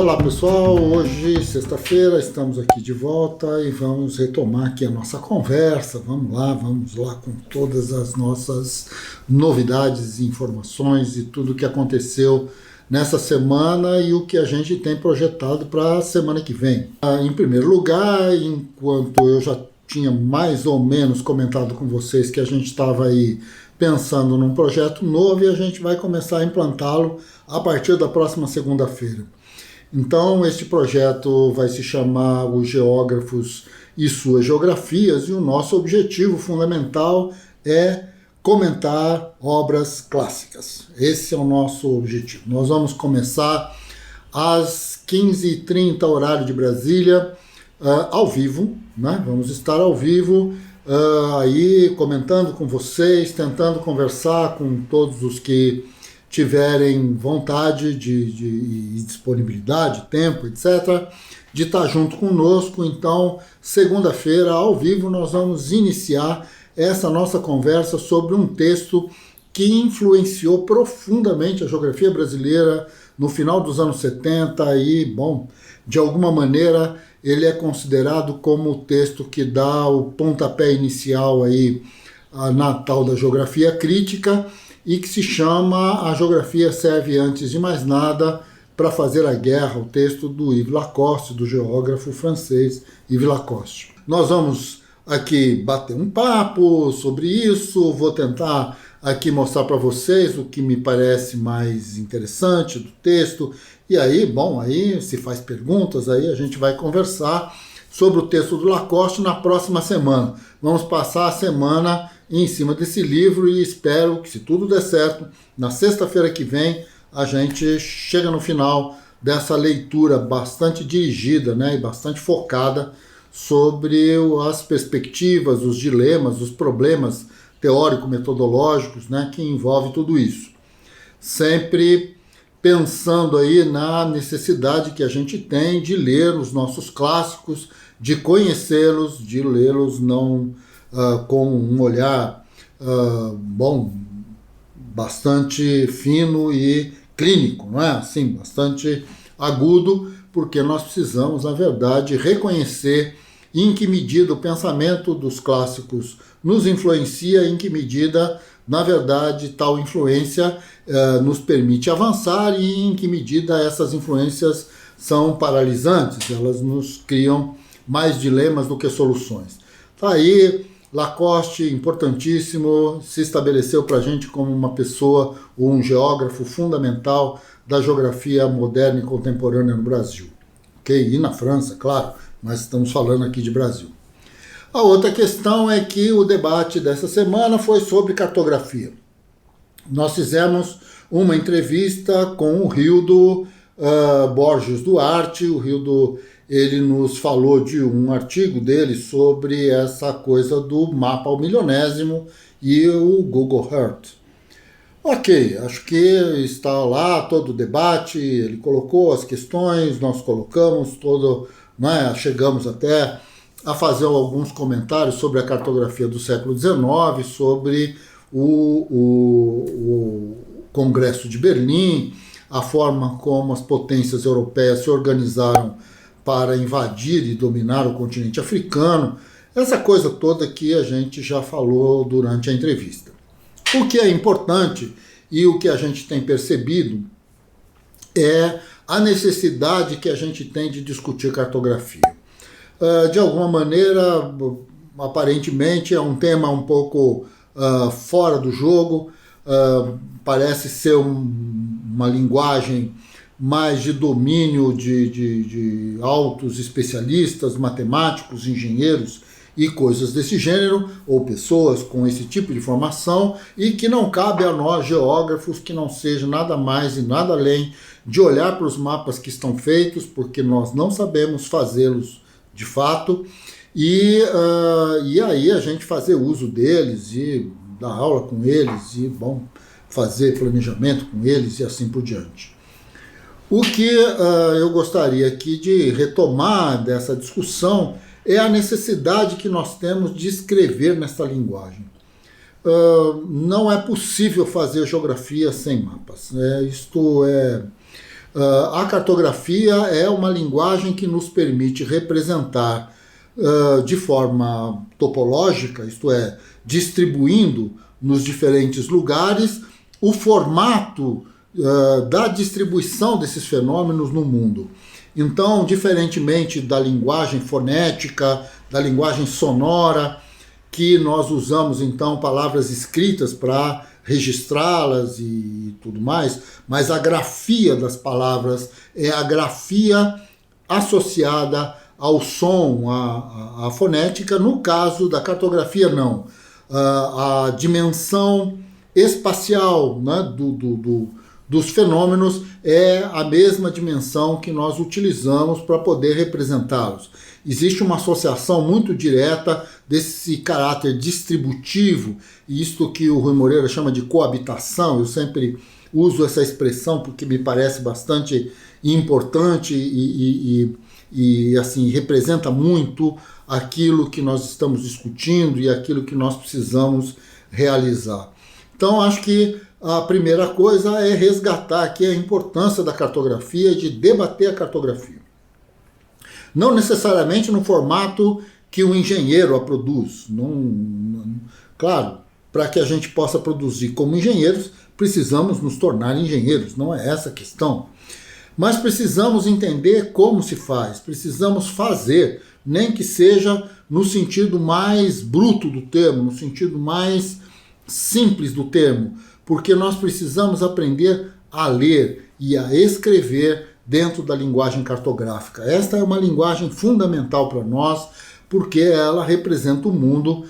Olá pessoal, hoje sexta-feira estamos aqui de volta e vamos retomar aqui a nossa conversa. Vamos lá com todas as nossas novidades, informações e tudo o que aconteceu nessa semana e o que a gente tem projetado para a semana que vem. Em primeiro lugar, enquanto eu já tinha mais ou menos comentado com vocês que a gente estava aí pensando num projeto novo e a gente vai começar a implantá-lo a partir da próxima segunda-feira. Então, este projeto vai se chamar Os Geógrafos e Suas Geografias e o nosso objetivo fundamental é comentar obras clássicas. Esse é o nosso objetivo. Nós vamos começar às 15h30, horário de Brasília, ao vivo, né? Vamos estar ao vivo aí comentando com vocês, tentando conversar com todos os que tiverem vontade de disponibilidade, tempo, etc., de estar junto conosco. Então, segunda-feira, ao vivo, nós vamos iniciar essa nossa conversa sobre um texto que influenciou profundamente a geografia brasileira no final dos anos 70 e, bom, de alguma maneira, ele é considerado como o texto que dá o pontapé inicial aí na tal da geografia crítica, e que se chama A Geografia Serve Antes de Mais Nada para Fazer a Guerra, o texto do Yves Lacoste, do geógrafo francês Yves Lacoste. Nós vamos aqui bater um papo sobre isso, vou tentar aqui mostrar para vocês o que me parece mais interessante do texto, e aí, bom, aí se faz perguntas, aí a gente vai conversar sobre o texto do Lacoste na próxima semana. Vamos passar a semana em cima desse livro e espero que, se tudo der certo, na sexta-feira que vem a gente chega no final dessa leitura bastante dirigida, né, e bastante focada sobre as perspectivas, os dilemas, os problemas teórico-metodológicos, né, que envolvem tudo isso. Sempre pensando aí na necessidade que a gente tem de ler os nossos clássicos, de conhecê-los, de lê-los não com um olhar bastante fino e clínico, não é? Assim, bastante agudo, porque nós precisamos, na verdade, reconhecer em que medida o pensamento dos clássicos nos influencia, em que medida, na verdade, tal influência nos permite avançar e em que medida essas influências são paralisantes, elas nos criam mais dilemas do que soluções. Tá aí, Lacoste, importantíssimo, se estabeleceu para a gente como uma pessoa ou um geógrafo fundamental da geografia moderna e contemporânea no Brasil. Okay? E na França, claro, mas estamos falando aqui de Brasil. A outra questão é que o debate dessa semana foi sobre cartografia. Nós fizemos uma entrevista com o Rildo Borges Duarte. O Rildo, ele nos falou de um artigo dele sobre essa coisa do mapa ao milionésimo e o Google Earth. Ok, acho que está lá todo o debate, ele colocou as questões, nós colocamos todo, né, chegamos até a fazer alguns comentários sobre a cartografia do século XIX, sobre o Congresso de Berlim, a forma como as potências europeias se organizaram para invadir e dominar o continente africano, essa coisa toda que a gente já falou durante a entrevista. O que é importante e o que a gente tem percebido é a necessidade que a gente tem de discutir cartografia. De alguma maneira, aparentemente é um tema um pouco fora do jogo, parece ser uma linguagem mais de domínio de altos especialistas, matemáticos, engenheiros e coisas desse gênero, ou pessoas com esse tipo de formação, e que não cabe a nós, geógrafos, que não seja nada mais e nada além de olhar para os mapas que estão feitos, porque nós não sabemos fazê-los de fato, e aí a gente fazer uso deles e dar aula com eles e, bom, fazer planejamento com eles e assim por diante. O que eu gostaria aqui de retomar dessa discussão é a necessidade que nós temos de escrever nessa linguagem. Não é possível fazer geografia sem mapas. Isto é A cartografia é uma linguagem que nos permite representar de forma topológica, isto é, distribuindo nos diferentes lugares, o formato da distribuição desses fenômenos no mundo. Então, diferentemente da linguagem fonética, da linguagem sonora, que nós usamos então palavras escritas para registrá-las e tudo mais, mas a grafia das palavras é a grafia associada ao som, à fonética. No caso da cartografia, não. A dimensão espacial, né, dos fenômenos é a mesma dimensão que nós utilizamos para poder representá-los. Existe uma associação muito direta desse caráter distributivo, e isto que o Rui Moreira chama de coabitação. Eu sempre uso essa expressão porque me parece bastante importante e assim, representa muito aquilo que nós estamos discutindo e aquilo que nós precisamos realizar. Então, acho que a primeira coisa é resgatar aqui a importância da cartografia, de debater a cartografia. Não necessariamente no formato que o engenheiro a produz. Claro, para que a gente possa produzir como engenheiros, precisamos nos tornar engenheiros, não é essa a questão. Mas precisamos entender como se faz, precisamos fazer, nem que seja no sentido mais bruto do termo, no sentido mais simples do termo, porque nós precisamos aprender a ler e a escrever dentro da linguagem cartográfica. Esta é uma linguagem fundamental para nós, porque ela representa o mundo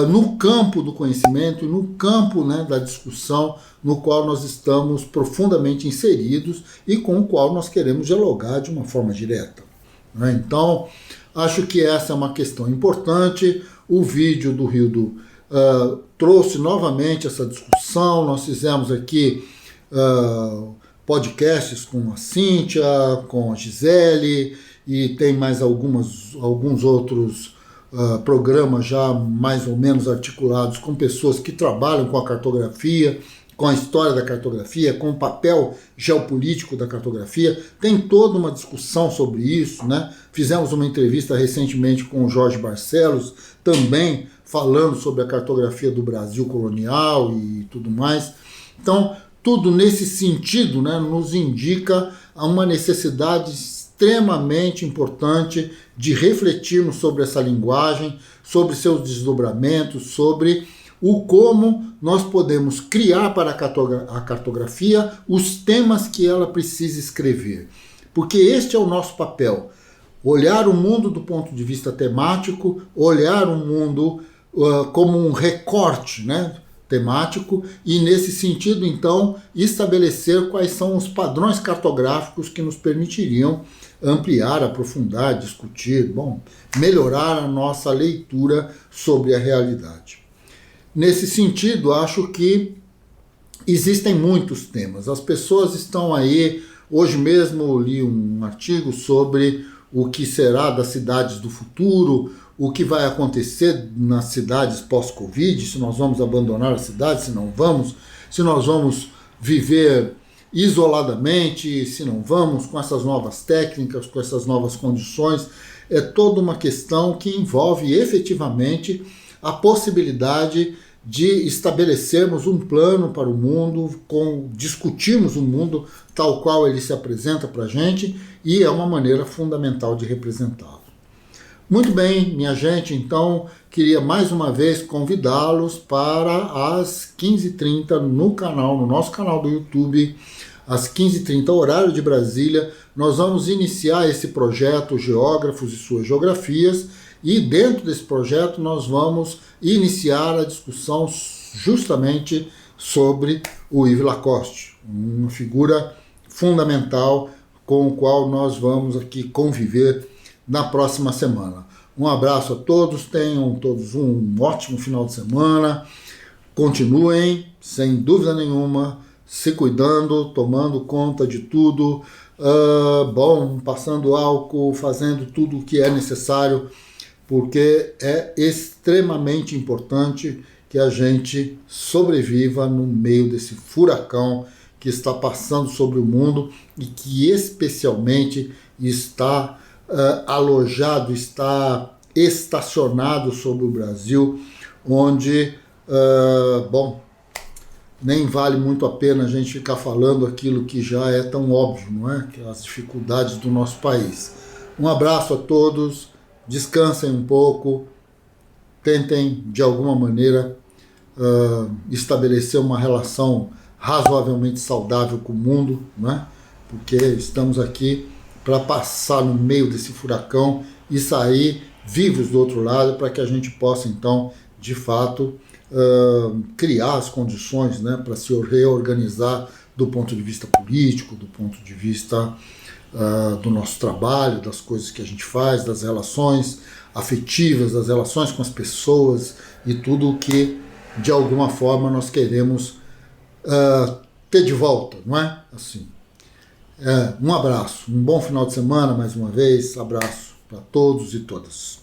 no campo do conhecimento e no campo, né, da discussão, no qual nós estamos profundamente inseridos e com o qual nós queremos dialogar de uma forma direta, né? Então, acho que essa é uma questão importante. O vídeo do Rildo trouxe novamente essa discussão. Nós fizemos aqui podcasts com a Cíntia, com a Gisele, e tem mais alguns outros programas já mais ou menos articulados com pessoas que trabalham com a cartografia, com a história da cartografia, com o papel geopolítico da cartografia. Tem toda uma discussão sobre isso, né? Fizemos uma entrevista recentemente com o Jorge Barcelos, também falando sobre a cartografia do Brasil colonial e tudo mais. Então, tudo nesse sentido, né, nos indica uma necessidade extremamente importante de refletirmos sobre essa linguagem, sobre seus desdobramentos, sobre o como nós podemos criar para a cartografia os temas que ela precisa escrever. Porque este é o nosso papel: olhar o mundo do ponto de vista temático, olhar o mundo como um recorte, né, temático, e nesse sentido, então, estabelecer quais são os padrões cartográficos que nos permitiriam ampliar, aprofundar, discutir, melhorar a nossa leitura sobre a realidade. Nesse sentido, acho que existem muitos temas. As pessoas estão aí, hoje mesmo eu li um artigo sobre o que será das cidades do futuro, o que vai acontecer nas cidades pós-Covid, se nós vamos abandonar a cidade, se não vamos, se nós vamos viver isoladamente, se não vamos, com essas novas técnicas, com essas novas condições. É toda uma questão que envolve efetivamente a possibilidade de estabelecermos um plano para o mundo, discutirmos o mundo tal qual ele se apresenta para a gente, e é uma maneira fundamental de representá-lo. Muito bem, minha gente, então queria mais uma vez convidá-los para as 15h30 no nosso canal do YouTube, às 15h30, horário de Brasília. Nós vamos iniciar esse projeto Geógrafos e Suas Geografias, e dentro desse projeto nós vamos iniciar a discussão justamente sobre o Yves Lacoste, uma figura fundamental com o qual nós vamos aqui conviver na próxima semana. Um abraço a todos, tenham todos um ótimo final de semana, continuem, sem dúvida nenhuma, se cuidando, tomando conta de tudo, passando álcool, fazendo tudo o que é necessário, porque é extremamente importante que a gente sobreviva no meio desse furacão que está passando sobre o mundo e que especialmente está alojado, está estacionado sobre o Brasil, onde, bom, nem vale muito a pena a gente ficar falando aquilo que já é tão óbvio, não é? Que as dificuldades do nosso país. Um abraço a todos, descansem um pouco, tentem de alguma maneira estabelecer uma relação razoavelmente saudável com o mundo, não é? Porque estamos aqui para passar no meio desse furacão e sair vivos do outro lado, para que a gente possa então, de fato, criar as condições, né, para se reorganizar do ponto de vista político, do ponto de vista do nosso trabalho, das coisas que a gente faz, das relações afetivas, das relações com as pessoas e tudo o que, de alguma forma, nós queremos ter de volta, não é? Assim. Um abraço, um bom final de semana mais uma vez, abraço para todos e todas.